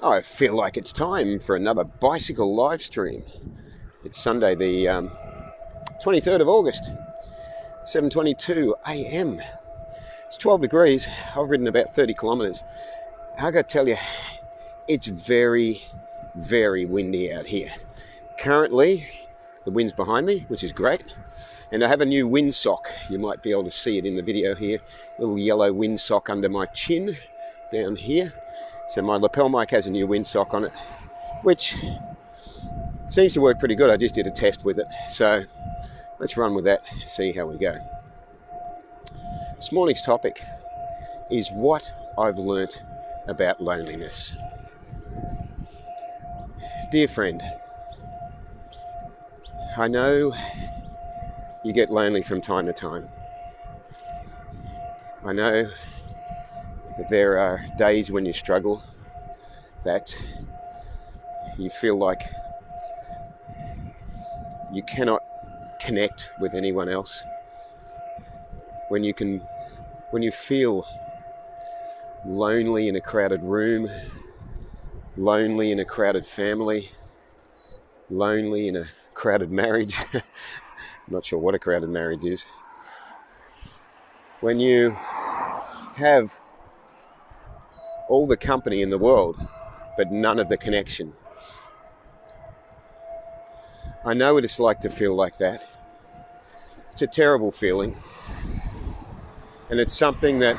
I feel like it's time for another bicycle live stream. It's Sunday the 23rd of August, 7:22 a.m. It's 12 degrees. I've ridden about 30 kilometres. I got to tell you, it's very, very windy out here. Currently, the wind's behind me, which is great. And I have a new windsock. You might be able to see it in the video here. Little yellow windsock under my chin down here. So my lapel mic has a new windsock on it, which seems to work pretty good. I just did a test with it. So let's run with that, see how we go. This morning's topic is what I've learnt about loneliness. Dear friend, I know you get lonely from time to time. I know that there are days when you struggle, that you feel like you cannot connect with anyone else. When you feel lonely in a crowded room, lonely in a crowded family, lonely in a crowded marriage. I'm not sure what a crowded marriage is. When you have all the company in the world, but none of the connection. I know what it's like to feel like that. It's a terrible feeling. And it's something that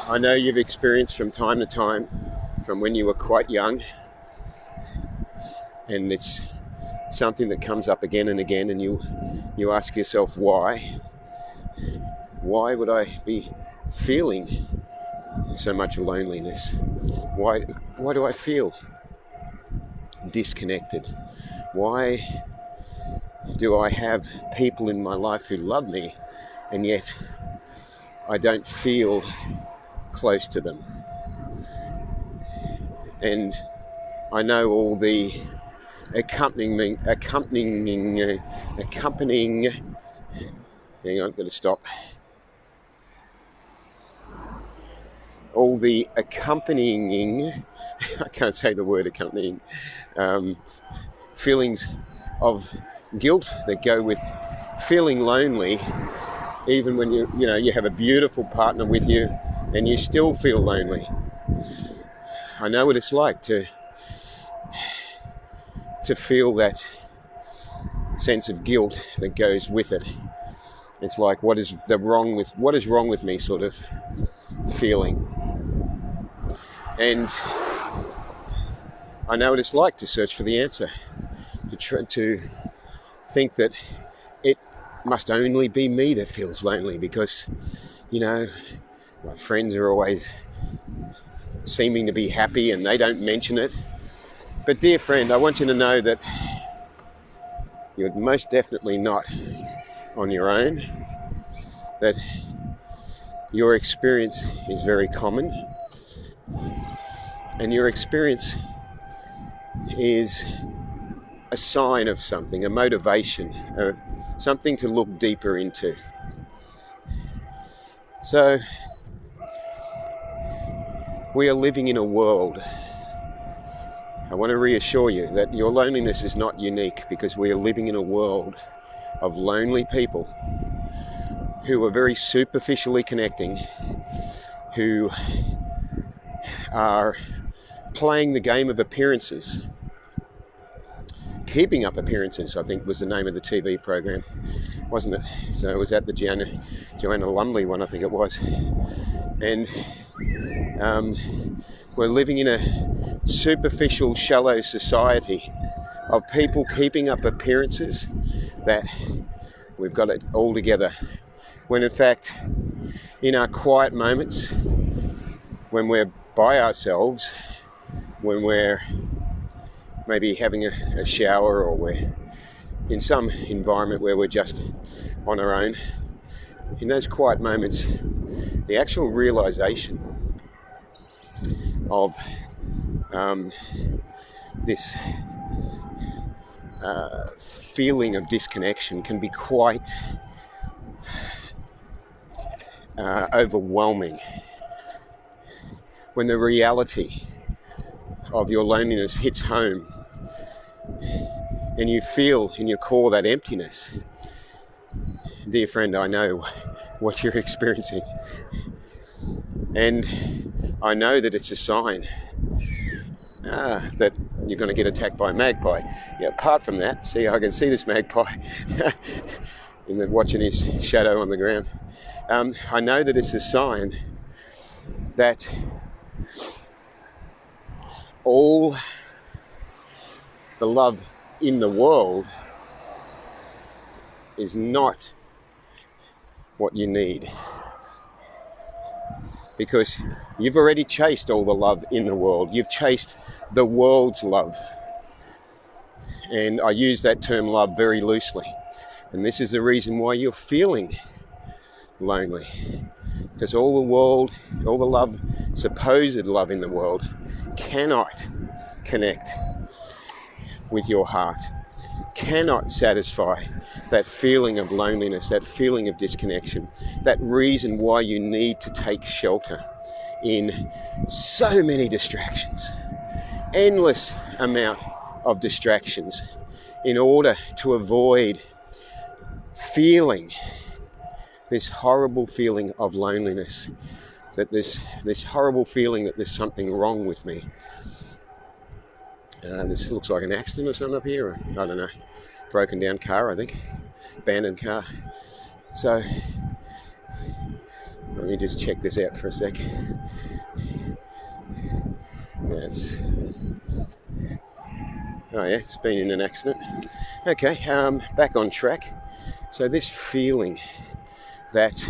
I know you've experienced from time to time, from when you were quite young. And it's something that comes up again and again, and you ask yourself, why? Why would I be feeling so much loneliness? Why do I feel disconnected? Why do I have people in my life who love me, and yet I don't feel close to them? And I know all the accompanying hang on, I've got to stop. All the accompanying, I can't say the word accompanying, feelings of guilt that go with feeling lonely, even when you have a beautiful partner with you and you still feel lonely. I know what it's like to feel that sense of guilt that goes with it. It's like, what is wrong with me sort of feeling. And I know what it's like to search for the answer, to think that it must only be me that feels lonely because, my friends are always seeming to be happy and they don't mention it. But dear friend, I want you to know that you're most definitely not on your own, that your experience is very common, and your experience is a sign of something, a motivation, something to look deeper into. So, we are living in a world. I want to reassure you that your loneliness is not unique, because we are living in a world of lonely people who are very superficially connecting, who are playing the game of appearances. Keeping Up Appearances, I think, was the name of the TV program, wasn't it? So it was at the Joanna Lumley one, I think it was. And we're living in a superficial, shallow society of people keeping up appearances that we've got it all together. When in fact, in our quiet moments, when we're by ourselves, when we're maybe having a shower, or we're in some environment where we're just on our own, in those quiet moments, the actual realization of this feeling of disconnection can be quite overwhelming, when the reality of your loneliness hits home and you feel in your core that emptiness, dear friend, I know what you're experiencing. And I know that it's a sign that you're going to get attacked by a magpie. Yeah, apart from that, see, I can see this magpie in watching his shadow on the ground. I know that it's a sign that all the love in the world is not what you need, because you've already chased all the love in the world. You've chased the world's love, and I use that term love very loosely, and this is the reason why you're feeling lonely, because all the world, all the love, supposed love in the world, cannot connect with your heart, cannot satisfy that feeling of loneliness, that feeling of disconnection, that reason why you need to take shelter in so many distractions, endless amount of distractions, in order to avoid feeling this horrible feeling of loneliness, that this horrible feeling that there's something wrong with me. This looks like an accident or something up here, or, I don't know, broken down car, I think, abandoned car. So let me just check this out for a sec. It's been in an accident. Okay, back on track. So this feeling that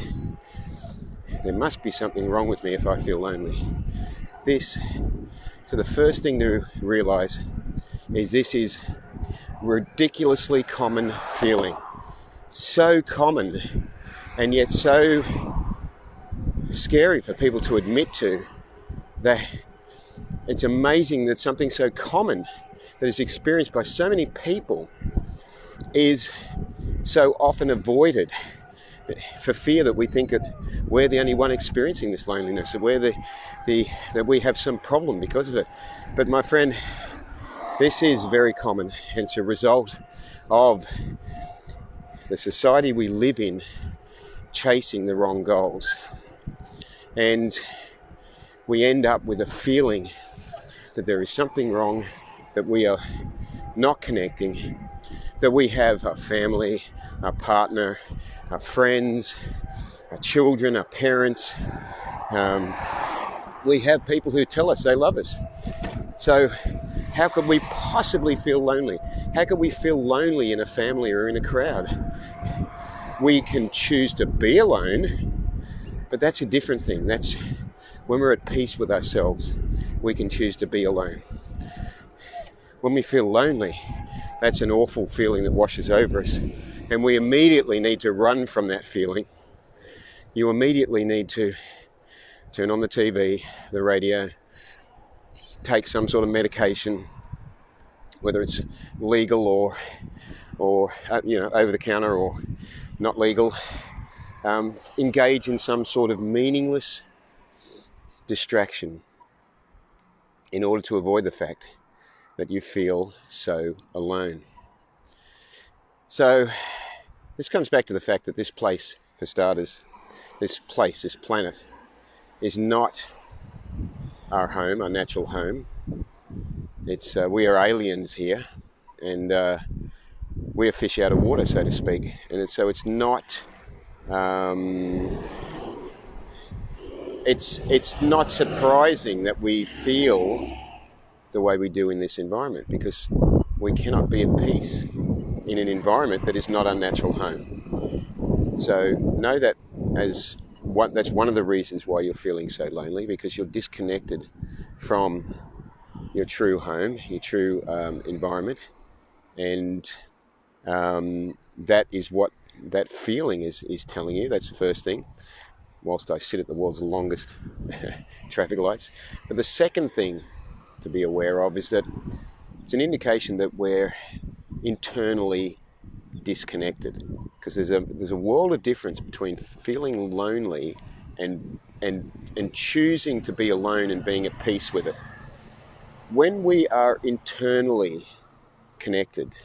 there must be something wrong with me if I feel lonely. So the first thing to realise is this is ridiculously common feeling. So common, and yet so scary for people to admit to, that it's amazing that something so common that is experienced by so many people is so often avoided, for fear that we think that we're the only one experiencing this loneliness, that we're that we have some problem because of it. But my friend, this is very common, and it's a result of the society we live in chasing the wrong goals. And we end up with a feeling that there is something wrong, that we are not connecting, that we have our family, our partner, our friends, our children, our parents. We have people who tell us they love us. So how could we possibly feel lonely? How could we feel lonely in a family or in a crowd? We can choose to be alone, but that's a different thing. That's when we're at peace with ourselves, we can choose to be alone. When we feel lonely, that's an awful feeling that washes over us, and we immediately need to run from that feeling. You immediately need to turn on the TV, the radio, take some sort of medication, whether it's legal or over the counter or not legal. Engage in some sort of meaningless distraction in order to avoid the fact that you feel so alone. So this comes back to the fact that this place, for starters, this planet, is not our home, our natural home. It's we are aliens here, and we are fish out of water, so to speak. And so it's not. It's not surprising that we feel the way we do in this environment, because we cannot be at peace in an environment that is not our natural home. So know that that's one of the reasons why you're feeling so lonely, because you're disconnected from your true home, your true environment, and that is what that feeling is telling you. That's the first thing, whilst I sit at the world's longest traffic lights. But the second thing to be aware of is that it's an indication that we're internally disconnected, because there's a world of difference between feeling lonely and choosing to be alone and being at peace with it. When we are internally connected,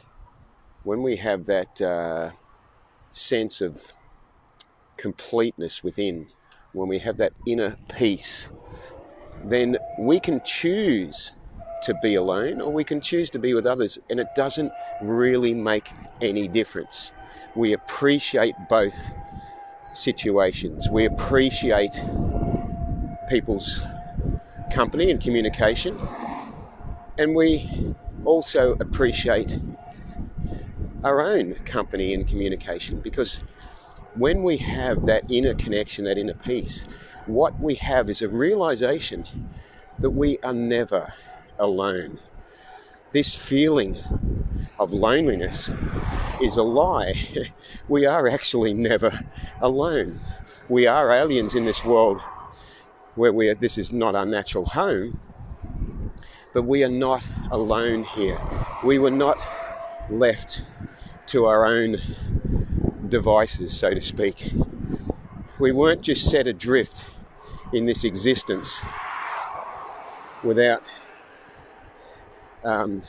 when we have that sense of completeness within, when we have that inner peace, then we can choose to be alone or we can choose to be with others, and it doesn't really make any difference. We appreciate both situations. We appreciate people's company and communication, and we also appreciate our own company and communication, because when we have that inner connection, that inner peace, what we have is a realization that we are never alone. This feeling of loneliness is a lie. We are actually never alone. We are aliens in this world where this is not our natural home, but we are not alone here. We were not left to our own devices, so to speak. We weren't just set adrift in this existence without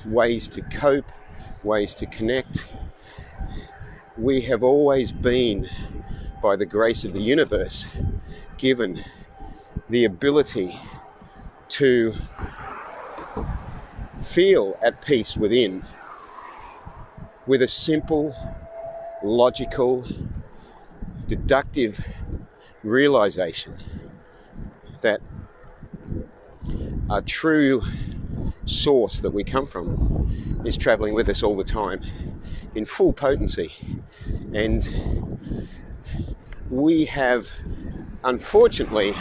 ways to cope, ways to connect. We have always been, by the grace of the universe, given the ability to feel at peace within, with a simple, logical, deductive realization that our true source that we come from is traveling with us all the time in full potency. And we have unfortunately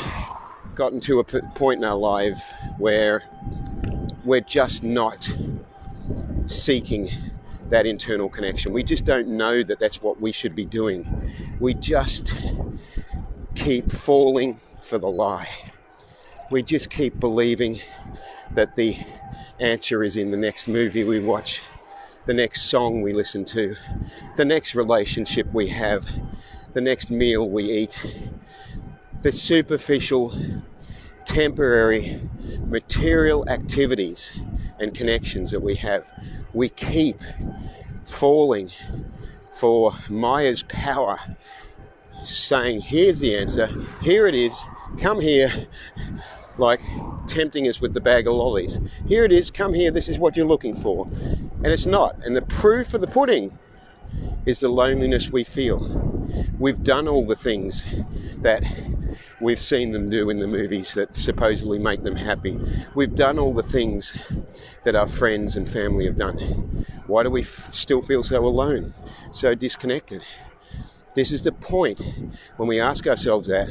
gotten to a point in our life where we're just not seeking that internal connection. We just don't know that that's what we should be doing. We just keep falling for the lie. We just keep believing that the answer is in the next movie we watch, the next song we listen to, the next relationship we have, the next meal we eat. The superficial, temporary, material activities and connections that we have, we keep falling for Maya's power, saying, here's the answer, here it is, come here, like tempting us with the bag of lollies. Here it is, come here, this is what you're looking for. And it's not. And the proof of the pudding is the loneliness we feel. We've done all the things that we've seen them do in the movies that supposedly make them happy. We've done all the things that our friends and family have done. Why do we still feel so alone, so disconnected? This is the point when we ask ourselves that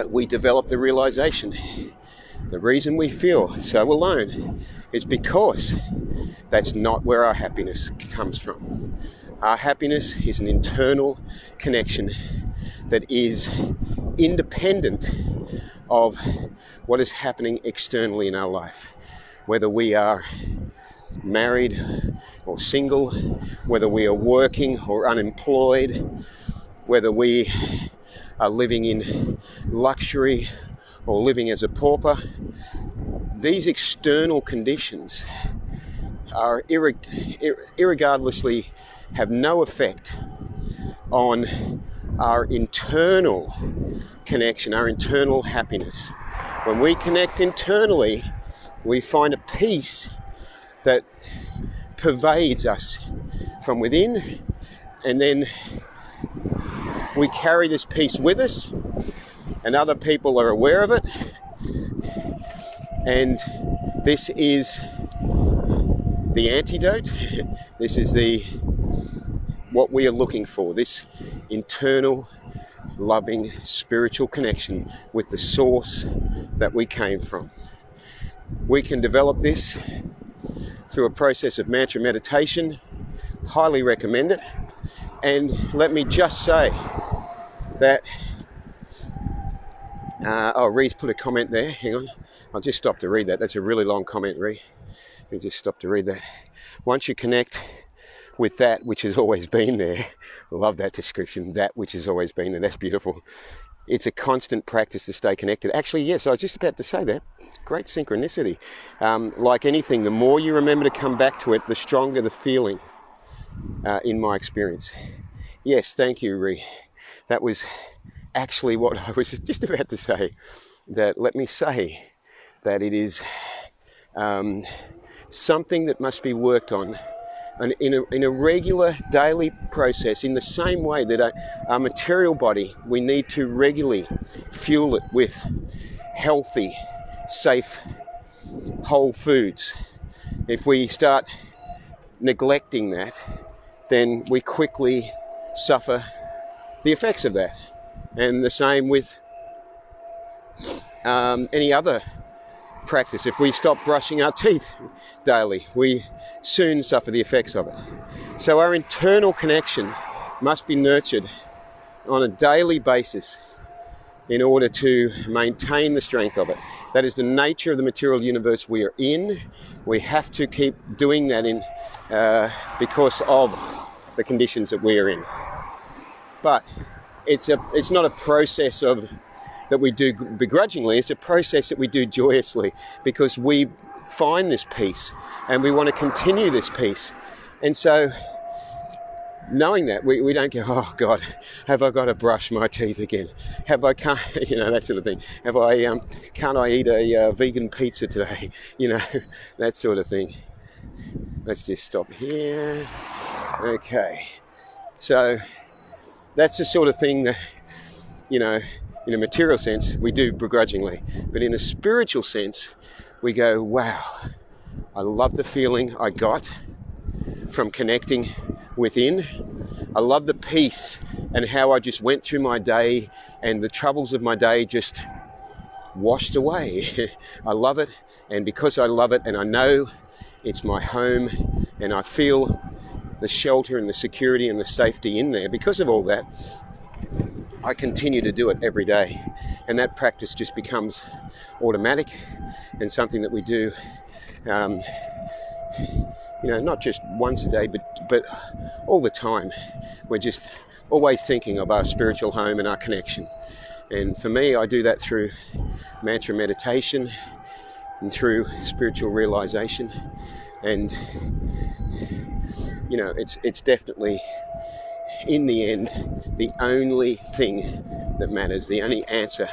we develop the realization. The reason we feel so alone is because that's not where our happiness comes from. Our happiness is an internal connection that is independent of what is happening externally in our life. Whether we are married or single, whether we are working or unemployed, whether we are living in luxury or living as a pauper, these external conditions are irregardlessly have no effect on our internal connection, our internal happiness. When we connect internally, we find a peace that pervades us from within, and then we carry this peace with us, and other people are aware of it. And this is the antidote. This is what we are looking for, this internal, loving, spiritual connection with the source that we came from. We can develop this through a process of mantra meditation. Highly recommend it. And let me just say that Ree's put a comment there. Hang on, I'll just stop to read that. That's a really long comment, Ree. Let me just stop to read that. Once you connect with that which has always been there, I love that description, that which has always been there, that's beautiful. it's a constant practice to stay connected. Actually, yes, I was just about to say that. It's great synchronicity. Like anything, the more you remember to come back to it, the stronger the feeling, in my experience. Yes, thank you, Ree. That was actually what I was just about to say. That let me say that it is something that must be worked on in a regular daily process, in the same way that our material body, we need to regularly fuel it with healthy, safe, whole foods. If we start neglecting that, then we quickly suffer the effects of that. And the same with any other practice. If we stop brushing our teeth daily, we soon suffer the effects of it. So our internal connection must be nurtured on a daily basis in order to maintain the strength of it. That is the nature of the material universe we are in. We have to keep doing that because of the conditions that we are in. But it's not a process that we do begrudgingly. It's a process that we do joyously, because we find this peace and we want to continue this peace. And so knowing that, we don't go, oh God, have I got to brush my teeth again? That sort of thing. Can't I eat a vegan pizza today? That sort of thing. Let's just stop here. Okay. So that's the sort of thing that, in a material sense, we do begrudgingly. But in a spiritual sense, we go, wow, I love the feeling I got from connecting within. I love the peace and how I just went through my day and the troubles of my day just washed away. I love it. And because I love it and I know it's my home and I feel the shelter and the security and the safety in there, because of all that, I continue to do it every day. And that practice just becomes automatic and something that we do, not just once a day, but all the time. We're just always thinking of our spiritual home and our connection. And for me, I do that through mantra meditation and through spiritual realization. And, it's definitely, in the end, the only thing that matters, the only answer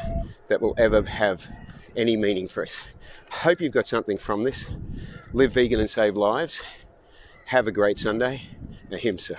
that will ever have any meaning for us. Hope you've got something from this. Live vegan and save lives. Have a great Sunday. Ahimsa.